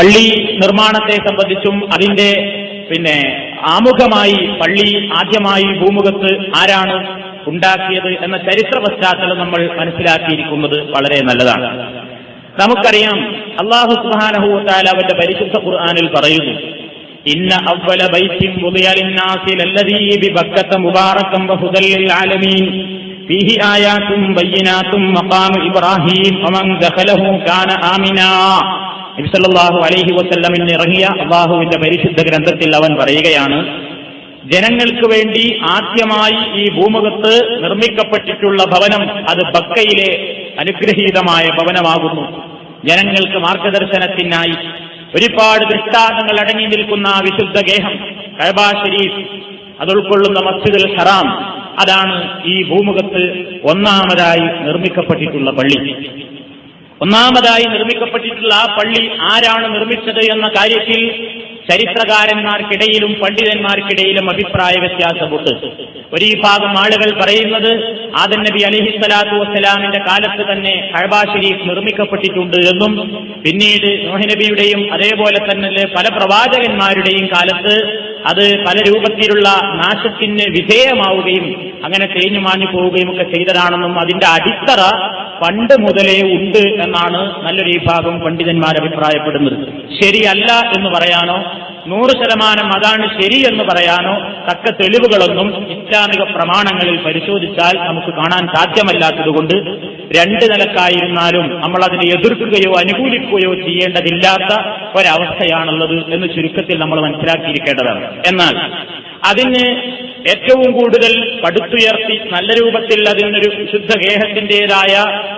പള്ളി നിർമ്മാണത്തെ സംബന്ധിച്ചും അതിന്റെ ആമുഖമായി പള്ളി ആദ്യമായി ഭൂമുഖത്ത് ആരാണ് ഉണ്ടാക്കിയത് എന്ന ചരിത്ര പശ്ചാത്തലം നമ്മൾ മനസ്സിലാക്കിയിരിക്കുന്നത് വളരെ നല്ലതാണ്. നമുക്കറിയാം, അല്ലാഹു സുബ്ഹാനഹു വ തആല അവന്റെ പരിശുദ്ധ ഖുർആനിൽ പറയുന്നു, ഇന്ന അവ്വല ബൈത്തിൻ വുദിഅ ലിന്നാസി ലല്ലദീ ബിബക്കത മുബാറകൻ വഹുദൽ ലിൽ ആലമീൻ ഫീഹി ആയാതും ബയ്യിനാതും മഖാമു ഇബ്രാഹീം വമൻ ദഖലഹു കാന ആമിനാ. നബി സല്ലല്ലാഹു അലൈഹി വസല്ലമിന് ഇറങ്ങിയ അല്ലാഹുവിന്റെ പരിശുദ്ധ ഗ്രന്ഥത്തിൽ അവൻ പറയുകയാണ്, ജനങ്ങൾക്ക് വേണ്ടി ആദ്യമായി ഈ ഭൂമുഖത്ത് നിർമ്മിക്കപ്പെട്ടിട്ടുള്ള ഭവനം അത് ബക്കയിലെ അനുഗ്രഹീതമായ ഭവനമാകുന്നു. ജനങ്ങൾക്ക് മാർഗദർശനത്തിനായി ഒരുപാട് ദൃഷ്ടാന്തങ്ങൾ അടങ്ങി നിൽക്കുന്ന വിശുദ്ധ ഗേഹം കഅബ ശരീഫ്, അതുൾക്കൊള്ളുന്ന മസ്ജിദുൽ ഹറാം, അതാണ് ഈ ഭൂമുഖത്ത് ഒന്നാമതായി നിർമ്മിക്കപ്പെട്ടിട്ടുള്ള പള്ളി. ഒന്നാമതായി നിർമ്മിക്കപ്പെട്ടിട്ടുള്ള ആ പള്ളി ആരാണ് നിർമ്മിച്ചത് എന്ന കാര്യത്തിൽ ചരിത്രകാരന്മാർക്കിടയിലും പണ്ഡിതന്മാർക്കിടയിലും അഭിപ്രായ വ്യത്യാസമുണ്ട്. ഒരു വിഭാഗം ആളുകൾ പറയുന്നത് ആദം നബി അലൈഹിസ്സലാത്തു വസ്സലാമിന്റെ കാലത്ത് തന്നെ കഅബ ശരീഫ് നിർമ്മിക്കപ്പെട്ടിട്ടുണ്ട് എന്നും, പിന്നീട് നൂഹ് നബിയുടെയും അതേപോലെ തന്നെ പല പ്രവാചകന്മാരുടെയും കാലത്ത് അത് പല രൂപത്തിലുള്ള നാശത്തിന് വിധേയമാവുകയും അങ്ങനെ തേഞ്ഞു മാഞ്ഞു പോവുകയും ഒക്കെ ചെയ്തതാണെന്നും അതിന്റെ അടിത്തറ പണ്ട് മുതലേ ഉണ്ട് എന്നാണ് നല്ലൊരു വിഭാഗം പണ്ഡിതന്മാർ അഭിപ്രായപ്പെടുന്നത്. ശരിയല്ല എന്ന് പറയാനോ 100% അതാണ് ശരി എന്ന് പറയാനോ തക്ക തെളിവുകളൊന്നും ഇസ്ലാമിക പ്രമാണങ്ങളിൽ പരിശോധിച്ചാൽ നമുക്ക് കാണാൻ സാധ്യമല്ലാത്തതുകൊണ്ട് രണ്ട് നിലക്കായിരുന്നാലും നമ്മൾ അതിനെ എതിർക്കുകയോ അനുകൂലിക്കുകയോ ചെയ്യേണ്ടതില്ലാത്ത ഒരവസ്ഥയാണുള്ളത് എന്ന് ചുരുക്കത്തിൽ നമ്മൾ മനസ്സിലാക്കിയിരിക്കേണ്ടതാണ്. എന്നാൽ അതിന് ഏറ്റവും കൂടുതൽ പടുത്തുയർത്തി നല്ല രൂപത്തിൽ അതിനൊരു വിശുദ്ധ ഗേഹത്തിൻ്റെതായ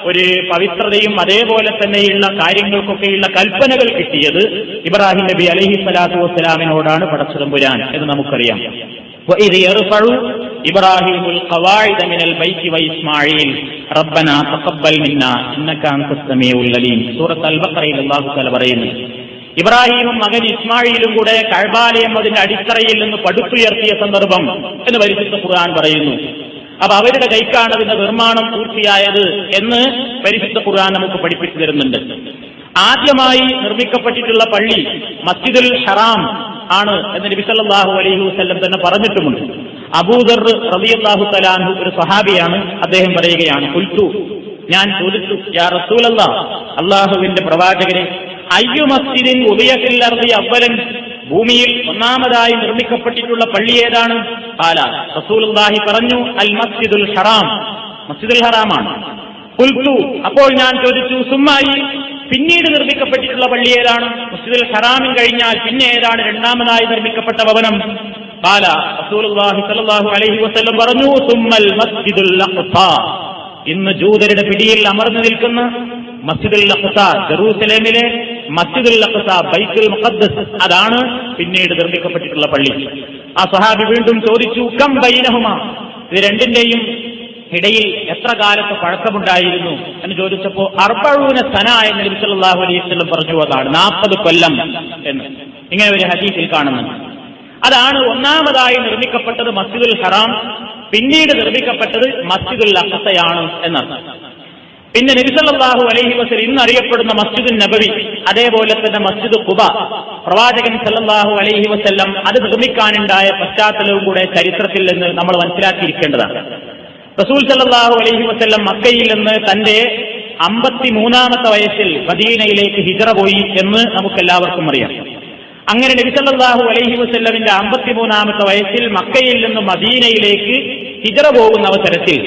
ഒരു പവിത്രതയും അതേപോലെ തന്നെയുള്ള കാര്യങ്ങൾക്കൊക്കെയുള്ള കൽപ്പനകൾ കിട്ടിയത് ഇബ്രാഹിം നബി അലൈഹിസ്സലാത്തു വസ്സലാമിനോടാണ് പടച്ചതമ്പുരാൻ എന്ന് നമുക്കറിയാം. وَإِذْ يَرْفَعُ إِبْرَاهِيمُ الْقَوَاعِدَ مِنَ الْبَيْتِ وَإِسْمَاعِيلُ رَبَّنَا تَقَبَّلْ مِنَّا إِنَّكَ أَنْتَ السَّمِيعُ الْعَلِيمُ. സൂറത്ത് അൽ-ബഖറയിൽ അല്ലാഹു തആല പറയുന്നു, ഇബ്രാഹിമും മകൻ ഇസ്മായിലും കൂടെ കഅബാലയം അതിന്റെ അടിത്തറയിൽ നിന്ന് പടുത്തുയർത്തിയ സന്ദർഭം എന്ന് പരിശുദ്ധ ഖുർആൻ പറയുന്നു. അപ്പൊ അവരുടെ കൈക്കാണ് അതിന്റെ നിർമ്മാണം പൂർത്തിയായത് എന്ന് പരിശുദ്ധ ഖുർആൻ നമുക്ക് പഠിപ്പിച്ചു തരുന്നുണ്ട്. ആദ്യമായി നിർമ്മിക്കപ്പെട്ടിട്ടുള്ള പള്ളി മസ്ജിദുൽ ഹറാം ആണ് എന്ന് നബി സല്ലല്ലാഹു അലൈഹി വസല്ലം തന്നെ പറഞ്ഞിട്ടുമുണ്ട്. അബൂദർ റളിയല്ലാഹു തആല അൻഹു ഒരു സ്വഹാബിയാണ്. അദ്ദേഹം പറയുകയാണ്, ഖുൽതു, ഞാൻ ചോദിച്ചു, യാ റസൂലല്ലാഹ്, അല്ലാഹുവിന്റെ പ്രവാചകരെ, അയ്യു മസ്ജിദിൻ ഉദിയ ഫിൽ അർദി അവ്വലൻ, ഭൂമിയിൽ ഒന്നാമതായി നിർമ്മിക്കപ്പെട്ടിട്ടുള്ള പള്ളി ഏതാണ്? ഖാല, റസൂലുള്ളാഹി പറഞ്ഞു, അൽ മസ്ജിദുൽ ഹറാം, മസ്ജിദുൽ ഹറാമാണ്. ഖുൽതു, അപ്പോൾ ഞാൻ ചോദിച്ചു, സുമ്മായി, പിന്നീട് നിർമ്മിക്കപ്പെട്ടിട്ടുള്ള പള്ളി ഏതാണ്? മസ്ജിദുൽ ഹറാമിൻ കഴിഞ്ഞാൽ പിന്നെ ഏതാണ് രണ്ടാമതായി നിർമ്മിക്കപ്പെട്ട ഭവനം? ഖാല, റസൂലുള്ളാഹി സ്വല്ലല്ലാഹു അലൈഹി വസല്ലം പറഞ്ഞു, സുമ്മൽ മസ്ജിദുൽ അഖ്സ, ഇന്ന് ജൂതരുടെ പിടിയിൽ അമർന്നു നിൽക്കുന്ന മസ്ജിദുൽ അഖ്സ, ജെറൂസലേമിലെ മസ്ജിദുൽ അഖ്സ, ബൈത്തുൽ മുഖദ്ദസ്, അതാണ് പിന്നീട് നിർമ്മിക്കപ്പെട്ടിട്ടുള്ള പള്ളി. ആ സ്വഹാബി വീണ്ടും ചോദിച്ചു, കം ബൈനഹുമാ, ഇത് രണ്ടിന്റെയും ഇടയിൽ എത്ര കാലത്ത് പഴക്കമുണ്ടായിരുന്നു എന്ന് ചോദിച്ചപ്പോ 40 സന എന്ന് നബി സല്ലല്ലാഹു അലൈഹി വസല്ലം പറഞ്ഞു. അതാണ് 40 കൊല്ലം എന്ന് ഇങ്ങനെ ഒരു ഹദീസിൽ കാണുന്നുണ്ട്. അതാണ് ഒന്നാമതായി നിർമ്മിക്കപ്പെട്ടത് മസ്ജിദുൽ ഹറാം, പിന്നീട് നിർമ്മിക്കപ്പെട്ടത് മസ്ജിദുൽ അഖ്സയാണ് എന്നർത്ഥം. പിന്നെ നബി സല്ലല്ലാഹു അലൈഹി വസല്ലം ഇന്ന് അറിയപ്പെടുന്ന മസ്ജിദുൻ നബവി, അതേപോലെ തന്നെ മസ്ജിദ് ഖുബ, പ്രവാചകൻ സല്ലല്ലാഹു അലൈഹി വസല്ലം അത് നിർമ്മിക്കാനുണ്ടായ പശ്ചാത്തലവും കൂടെ ചരിത്രത്തിൽ നിന്ന് നമ്മൾ മനസ്സിലാക്കിയിരിക്കേണ്ടതാണ്. റസൂൽ സല്ലല്ലാഹു അലൈഹി വസല്ലം മക്കയിൽ നിന്ന് തന്റെ 53-ാമത്തെ വയസ്സിൽ മദീനയിലേക്ക് ഹിജ്റ പോയി എന്ന് നമുക്കെല്ലാവർക്കും അറിയാം. അങ്ങനെ നബി സല്ലല്ലാഹു അലൈഹി വസല്ലമിന്റെ 53-ാമത്തെ വയസ്സിൽ മക്കയിൽ നിന്ന് മദീനയിലേക്ക് ഹിജ്റ പോകുന്ന അവസരത്തിൽ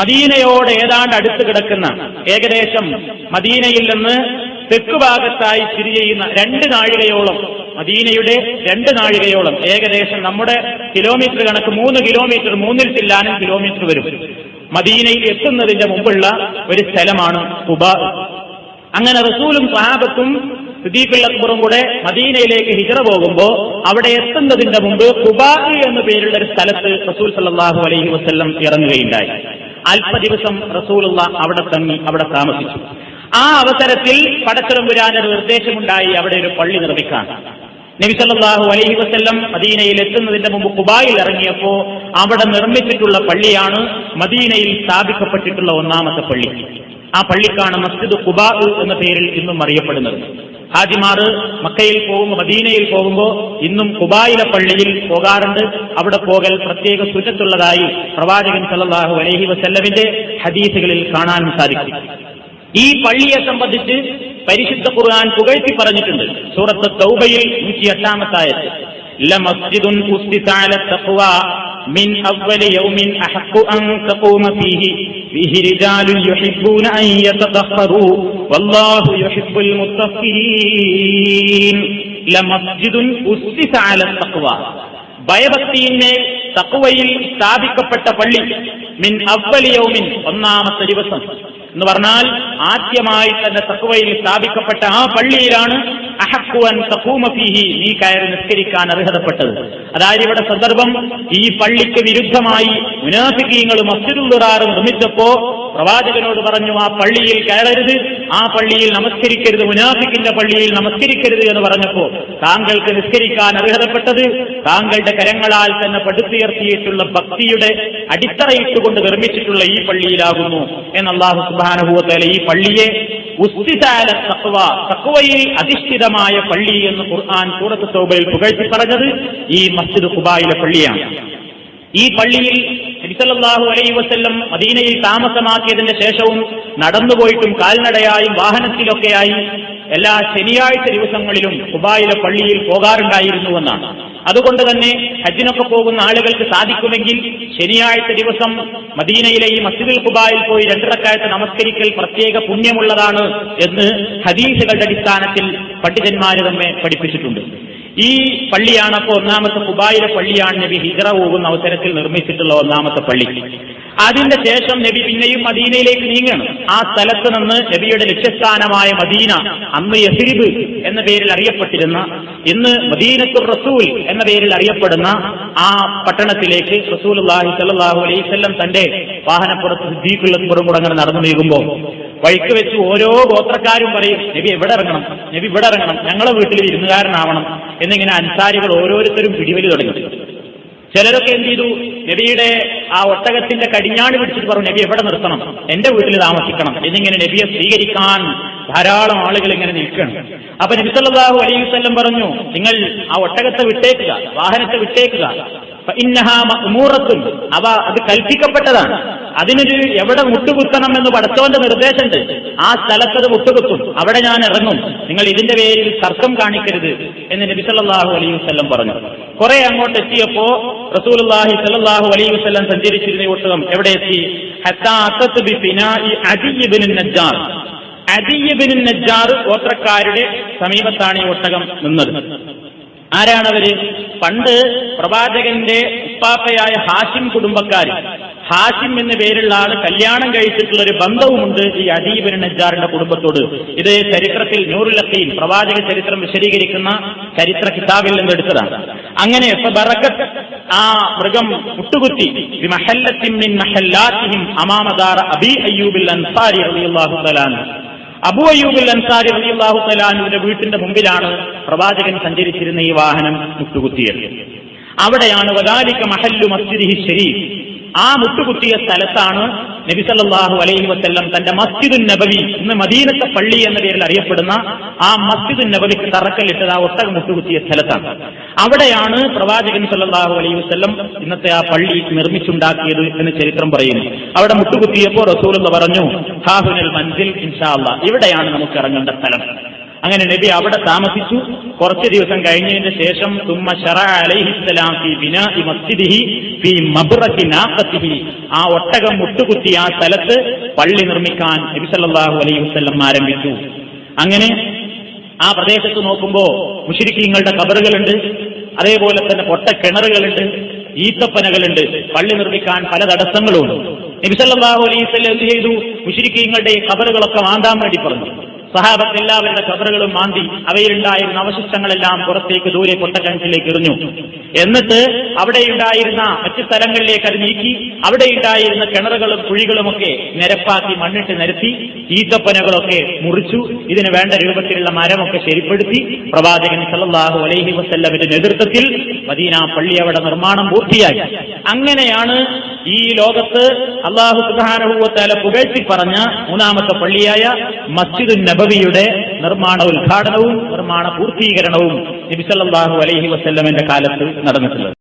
മദീനയോട് ഏതാണ്ട് അടുത്ത് കിടക്കുന്ന, ഏകദേശം മദീനയിൽ നിന്ന് തെക്ക് ഭാഗത്തായി സ്ഥിതി ചെയ്യുന്ന 2 നാഴികയോളം, മദീനയുടെ 2 നാഴികയോളം, ഏകദേശം നമ്മുടെ കിലോമീറ്റർ കണക്ക് 3 കിലോമീറ്റർ, 3-ൽ ചില്ലാനും കിലോമീറ്റർ വരും, മദീനയിൽ എത്തുന്നതിന്റെ മുമ്പുള്ള ഒരു സ്ഥലമാണ് ഖുബാ. അങ്ങനെ റസൂലും സ്വഹാബത്തും സിദ്ദീഖുൽ അക്ബറും കൂടെ മദീനയിലേക്ക് ഹിജ്റ പോകുമ്പോൾ അവിടെ എത്തുന്നതിന്റെ മുമ്പ് ഖുബാ എന്ന പേരുള്ള ഒരു സ്ഥലത്ത് റസൂൽ സല്ലല്ലാഹു അലൈഹി വസല്ലം ഇറങ്ങുകയുണ്ടായി. അല്പ ദിവസം റസൂലുള്ള അവിടെ തങ്ങി, അവിടെ താമസിച്ചു. ആ അവസരത്തിൽ പടച്ചതമ്പുരാന്റെ നിർദ്ദേശമുണ്ടായി അവിടെ ഒരു പള്ളി നിർമ്മിക്കാൻ. നബി സല്ലല്ലാഹു അലൈഹി വസല്ലം മദീനയിൽ എത്തുന്നതിന്റെ മുമ്പ് ഖുബായിൽ ഇറങ്ങിയപ്പോ അവിടെ നിർമ്മിച്ചിട്ടുള്ള പള്ളിയാണ് മദീനയിൽ സ്ഥാപിക്കപ്പെട്ടിട്ടുള്ള ഒന്നാമത്തെ പള്ളി. ആ പള്ളിക്കാണ് മസ്ജിദ് ഖുബാ എന്ന പേരിൽ ഇന്നും അറിയപ്പെടുന്നത്. ഹാജിമാർ മക്കയിൽ പോകുമ്പോൾ, മദീനയിൽ പോകുമ്പോൾ ഇന്നും ഖുബായിലെ പള്ളിയിൽ പോകാറുണ്ട്. അവിടെ പോകൽ പ്രത്യേക സുന്നത്തുള്ളതായി പ്രവാചകൻ സല്ലല്ലാഹു അലൈഹി വസല്ലമിന്റെ ഹദീസുകളിൽ കാണാനും സാധിക്കും. ഈ പള്ളിയെ സംബന്ധിച്ച് പരിശുദ്ധ ഖുർആൻ പുകഴ്ത്തി പറഞ്ഞിട്ടുണ്ട്. സൂറത്ത് തൗബയിൽ 108-ാമത്തെ ആയത്ത്, ലമസ്ജിദുൻ ഉസ്തിസ അല തഖ്വ മിൻ അവ്വലി യൗമിൻ അഹഖു അൻ തഖൂമ ഫീഹി ഫീഹി റിജാലുൻ യുഹിബ്ബൂന അൻ യതതഹറൂ വല്ലാഹു യുഹിബ്ബുൽ മുത്തഖീൻ. ലമസ്ജിദുൻ ഉസ്തിസ അല തഖ്വ, ഭയഭക്തിയിന്മേൽ തഖ്വയിൽ സ്ഥാപിക്കപ്പെട്ട പള്ളി. മിൻ അവ്വലി യൗമിൻ, ഒന്നാമത്തെ ദിവസം എന്ന് പറഞ്ഞാൽ ആദ്യമായി തന്നെ തഖ്വയിൽ സ്ഥാപിക്കപ്പെട്ട ആ പള്ളിയിലാണ് അഹഖു അൻ തഖൂമ ഫീഹി, നീ കയറി നിസ്കരിക്കാൻ അർഹതപ്പെട്ടത്. അതായത് ഇവിടെ സന്ദർഭം, ഈ പള്ളിക്ക് വിരുദ്ധമായി മുനാഫിഖീങ്ങൾ മസ്ജിദുൽ ദിറാർ നിർമ്മിച്ചപ്പോ പ്രവാചകനോട് പറഞ്ഞു, ആ പള്ളിയിൽ കയറരുത്, ആ പള്ളിയിൽ നമസ്കരിക്കരുത്, മുനാഫിക്കിന്റെ പള്ളിയിൽ നമസ്കരിക്കരുത് എന്ന് പറഞ്ഞപ്പോ താങ്കൾക്ക് നിസ്കരിക്കാൻ അർഹതപ്പെട്ടത് താങ്കളുടെ കരങ്ങളാൽ തന്നെ പടുത്തുയർത്തിയിട്ടുള്ള ഭക്തിയുടെ അടിത്തറയിട്ടുകൊണ്ട് നിർമ്മിച്ചിട്ടുള്ള ഈ പള്ളിയിലാകുന്നു എന്ന് അല്ലാഹു സുബ്ഹാനഹു വ തആല ഈ പള്ളിയെ ഉസ്തിസ അല തഖ്വ, തഖ്വയിൽ അധിഷ്ഠിതമായ പള്ളി എന്ന് ഖുർആൻ സൂറത്ത് തൗബയിൽ പുകഴ്ത്തി പറഞ്ഞത് ഈ മസ്ജിദ് ഖുബായിലെ പള്ളിയാണ്. ഈ പള്ളിയിൽ നബി സല്ലല്ലാഹു അലൈഹി വസല്ലം മദീനയിൽ താമസമാക്കിയതിന്റെ ശേഷവും നടന്നുപോയിട്ടും കാൽനടയായും വാഹനത്തിലൊക്കെയായി എല്ലാ ശനിയാഴ്ച ദിവസങ്ങളിലും ഖുബായിലെ പള്ളിയിൽ പോകാറുണ്ടായിരുന്നുവെന്നാണ്. അതുകൊണ്ട് തന്നെ ഹജ്ജിനൊക്കെ പോകുന്ന ആളുകൾക്ക് സാധിക്കുമെങ്കിൽ ശനിയാഴ്ച ദിവസം മദീനയിലെ ഈ മസ്ജിദുൽ ഖുബായിൽ പോയി 2 റക്അത്ത് നമസ്കരിക്കൽ പ്രത്യേക പുണ്യമുള്ളതാണ് എന്ന് ഹദീസുകളുടെ അടിസ്ഥാനത്തിൽ പണ്ഡിതന്മാര് നമ്മെ പഠിപ്പിച്ചിട്ടുണ്ട്. ഈ പള്ളിയാണ് അപ്പോൾ ഒന്നാമത്തെ ഖുബായിലെ പള്ളിയാണ് നബി ഹിജ്റ പോകുന്ന അവസരത്തിൽ നിർമ്മിച്ചിട്ടുള്ള ഒന്നാമത്തെ പള്ളി. അതിന്റെ ശേഷം നബി പിന്നെയും മദീനയിലേക്ക് നീങ്ങണം. ആ സ്ഥലത്ത് നിന്ന് നബിയുടെ ലക്ഷ്യസ്ഥാനമായ മദീന, അന്ന് യസ്രിബ് എന്ന പേരിൽ അറിയപ്പെട്ടിരുന്ന, ഇന്ന് മദീനത്തുർ റസൂൽ എന്ന പേരിൽ അറിയപ്പെടുന്ന ആ പട്ടണത്തിലേക്ക് റസൂലുള്ളാഹി സ്വല്ലല്ലാഹു അലൈഹി വസല്ലം തന്റെ വാഹനപ്പുറത്ത് സിദ്ദീഖുൽ അക്ബറും കൂടെ അങ്ങനെ നടന്നു നീങ്ങുമ്പോൾ വഴിക്ക് വെച്ച് ഓരോ ഗോത്രക്കാരും പറയും, നബി എവിടെ ഇറങ്ങണം, നബി ഇവിടെ ഇറങ്ങണം, ഞങ്ങളെ വീട്ടിൽ വിരുന്നുകാരനാവണം എന്നിങ്ങനെ അൻസാരികൾ ഓരോരുത്തരും പിടിവലി തുടങ്ങി. ചിലരൊക്കെ എന്ത് ചെയ്തു, നബിയുടെ ആ ഒട്ടകത്തിന്റെ കടിഞ്ഞാണ് പിടിച്ചിട്ട് പറഞ്ഞു, നബി എവിടെ നിർത്തണം, എന്റെ വീട്ടിൽ താമസിക്കണം എന്നിങ്ങനെ നബിയെ സ്വീകരിക്കാൻ ധാരാളം ആളുകൾ ഇങ്ങനെ നിൽക്കണം. അപ്പൊ നബി സല്ലല്ലാഹു അലൈഹി വസല്ലം പറഞ്ഞു, നിങ്ങൾ ആ ഒട്ടകത്തെ വിട്ടേക്കുക, വാഹനത്തെ വിട്ടേക്കുക, ഫഇന്നഹാ മഅ്മൂറത്തുൻ, അവ അത് കൽപ്പിക്കപ്പെട്ടതാണ്, അതിനൊരു എവിടെ മുട്ടുകുത്തണം എന്ന് പടച്ചവന്റെ നിർദ്ദേശമുണ്ട്, ആ സ്ഥലത്തത് മുട്ടുകുത്തും, അവിടെ ഞാൻ ഇറങ്ങും, നിങ്ങൾ ഇതിന്റെ പേരിൽ തർക്കം കാണിക്കരുത് എന്ന് നബി സല്ലല്ലാഹു അലൈഹി വസല്ലം പറഞ്ഞു. കുറെ അങ്ങോട്ട് എത്തിയപ്പോ റസൂലുള്ളാഹി സ്വല്ലല്ലാഹു അലൈഹി വസല്ലം സഞ്ചരിച്ചിരുന്ന ഒട്ടകം എവിടെ എത്തി? ഹത്താ അത്തത് ബിഫിനാഇ അദി ഇബ്നു നജ്ജാർ, അദി ഇബ്നു നജ്ജാർ ഗോത്രക്കാരുടെ സമീപത്താണ് ഈ ഒട്ടകം നിന്നത്. ആരാണവര്? പണ്ട് പ്രവാചകന്റെ ഉപ്പാപ്പയായ ഹാഷിം കുടുംബക്കാർ, ഹാഷിം എന്ന പേരുള്ള ആള് കല്യാണം കഴിച്ചിട്ടുള്ള ഒരു ബന്ധവുമുണ്ട് ഈ അദി ഇബ്നു നജ്ജാറിന്റെ കുടുംബത്തോട്. ഇത് ചരിത്രത്തിൽ നൂറുൽ യഖീൻ, പ്രവാചക ചരിത്രം വിശദീകരിക്കുന്ന ചരിത്ര കിതാബിൽ നിന്ന് എടുത്തതാണ്. അങ്ങനെ ബറക്കത്ത് ആ മൃഗം മുട്ടുകുത്തി ബിമഹല്ലത്തിൻ മിൻ മഹല്ലാത്തിഹിം അമാമ ദാർ അബി അയ്യൂബിൽ അൻസാരി റളിയല്ലാഹു തആല അൻഹു. അബൂ അയ്യൂബുൽ അൻസാരി റളിയല്ലാഹു തആല അൻഹുവിന്റെ വീട്ടിന്റെ മുമ്പിലാണ് പ്രവാചകൻ സഞ്ചരിച്ചിരുന്ന ഈ വാഹനം മുട്ടുകുത്തിയത്. അവിടെയാണ് വദാലിക മഹല്ലു മസ്ജിദിഹി ശരീഫ്, ആ മുട്ടുകുത്തിയ സ്ഥലത്താണ് നബി സല്ലല്ലാഹു അലൈഹി വസല്ലം തന്റെ മസ്ജിദുൻ നബവി, ഇന്ന് മദീനത്തെ പള്ളി എന്ന പേരിൽ അറിയപ്പെടുന്ന ആ മസ്ജിദുൻ നബവിക്ക് തറക്കല്ലിട്ടത് ആ ഒട്ടകം മുട്ടുകുത്തിയ സ്ഥലത്താണ്. അവിടെയാണ് പ്രവാചകൻ സല്ലല്ലാഹു അലൈഹി വസല്ലം ഇന്നത്തെ ആ പള്ളി നിർമ്മിച്ചുണ്ടാക്കിയത് എന്ന് ചരിത്രം പറയുന്നു. അവിടെ മുട്ടുകുത്തിയപ്പോൾ റസൂലുള്ളാഹി പറഞ്ഞു, ഹാഹുനൽ മൻസിൽ ഇൻഷാ അല്ലാഹ്, ഇവിടെയാണ് നമുക്ക് ഇറങ്ങേണ്ട സ്ഥലം. അങ്ങനെ നബി അവിടെ താമസിച്ചു. കുറച്ച് ദിവസം കഴിഞ്ഞതിന് ശേഷം തുമ്മ ശറഅ അലൈഹിസ്സലാം ഫീ ബിനാഇ മസ്ജിദിഹി ഫീ മബ്റത്തി നാഖത്തിഹി, ആ ഒട്ടകം മുട്ടുകുത്തി ആ സ്ഥലത്ത് പള്ളി നിർമ്മിക്കാൻ നബി സല്ലല്ലാഹു അലൈഹി വസല്ലം ആരംഭിച്ചു. അങ്ങനെ ആ പ്രദേശത്ത് നോക്കുമ്പോ മുശ്രിക്കീങ്ങളുടെ ഖബറുകളുണ്ട്, അതേപോലെ തന്നെ പൊട്ടക്കിണറുകളുണ്ട്, ഈത്തപ്പനകളുണ്ട്, പള്ളി നിർമ്മിക്കാൻ പല തടസ്സങ്ങളുണ്ട്. നബി സല്ലല്ലാഹു അലൈഹി വസല്ലം എന്ത് ചെയ്തു? മുശ്രിക്കീങ്ങളുടെ ഈ ഖബറുകളൊക്കെ മാന്താൻ വേണ്ടി പറഞ്ഞു. സഹാബത്ത് എല്ലാവരുടെ ഖബറുകളും മാന്തി അവയിലുണ്ടായിരുന്ന അവശിഷ്ടങ്ങളെല്ലാം പുറത്തേക്ക് ദൂരെ പൊട്ടക്കിണറ്റിലേക്ക് എറിഞ്ഞു. എന്നിട്ട് അവിടെയുണ്ടായിരുന്ന മറ്റു സ്ഥലങ്ങളിലേക്ക് അത് നീക്കി അവിടെയുണ്ടായിരുന്ന കിണറുകളും കുഴികളുമൊക്കെ നിരപ്പാക്കി മണ്ണിട്ട് നിരത്തി ഈത്തപ്പനകളൊക്കെ മുറിച്ചു. ഇതിന് വേണ്ട രൂപത്തിലുള്ള മരമൊക്കെ ശരിപ്പെടുത്തി പ്രവാചകൻ സല്ലല്ലാഹു അലൈഹി വസല്ലമിന്റെ നേതൃത്വത്തിൽ മദീന പള്ളി അവിടെ നിർമ്മാണം പൂർത്തിയാക്കി. അങ്ങനെയാണ് ഈ ലോകത്ത് അല്ലാഹു സുബ്ഹാനഹു വ തആല പുകഴ്ത്തി പറഞ്ഞ മൂന്നാമത്തെ പള്ളിയായ മസ്ജിദുൻ നബവിയുടെ നിർമ്മാണ ഉദ്ഘാടനവും നിർമ്മാണ പൂർത്തീകരണവും നബി സല്ലല്ലാഹു അലൈഹി വസല്ലമയുടെ കാലത്ത് നടന്നിട്ടുള്ളത്.